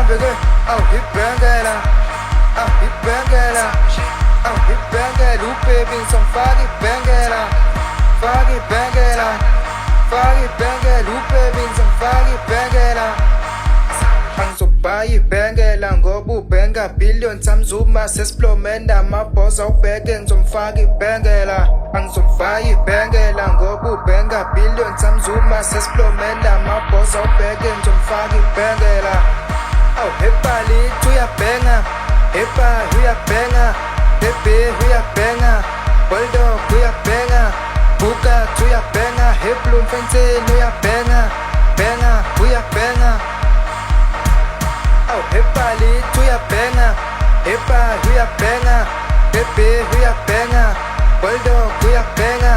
bigger. Oh, hip bangela. Oh, hip bangela. Oh, hip bangela. Lupe bin som fagi bangela. Fagi bangela. Fagi bangela. Lupe bin som fagi bangela. Angizobayi bhengela ngoba ubhenga billion samzuma sesiplomenda amabhoza ubheke ngizomfaka ibhengela. Angizobayi bhengela ngoba ubhenga billion samzuma sesiplomenda amabhoza ubheke ngizomfaka ibhengela. Oh, hepa lithi uyabhenga, hepa uyabhenga, hepe uyabhenga, bulldog uyabhenga, buka uyabhenga, heplum fenseni uyabhenga, bhenga uyabhenga. Oh, hepa lithi uyabhenga, hepa uyabhenga, hepe uyabhenga, bulldog uyabhenga,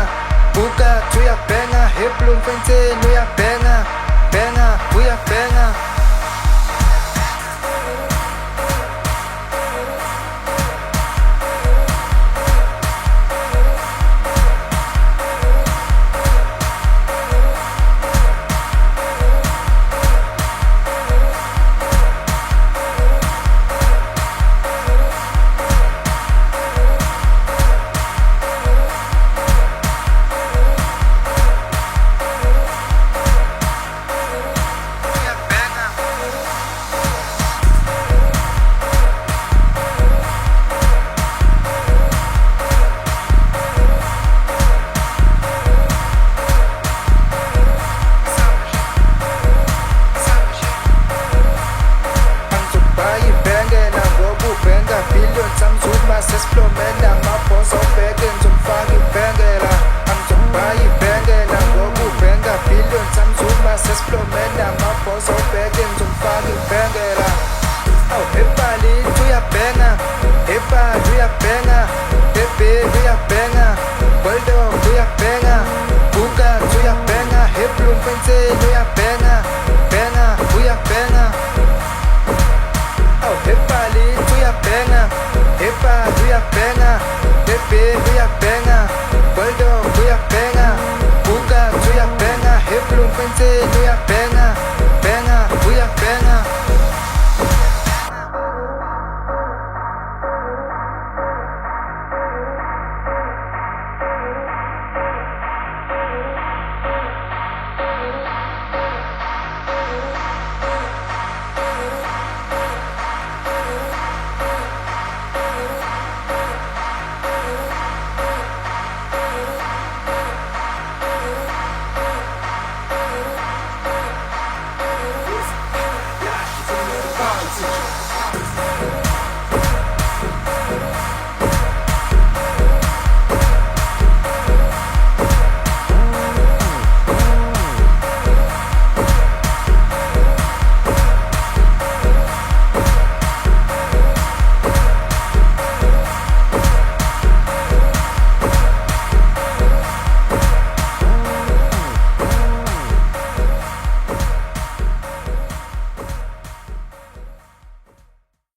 buka uyabhenga, heplum fenseni uyabhenga, bhenga uyabhenga. Billion samzuma sesiplomenda amabhoza ubheke ngizomfaka ibhengela. Angizobayi ibhengela ngoba ubhenga billion samzuma sesiplomenda amabhoza ubheke ngizomfaka ibhengela. Oh, hepa lithi uyabhenga, hepa uyabhenga, hepe uyabhenga, bulldog uyabhenga, buka uyabhenga, heplum fenseni uyabhenga, bhenga uyabhenga. Oh, hepa lithi uyabhenga, hepa uyabhenga, hepe uyabhenga.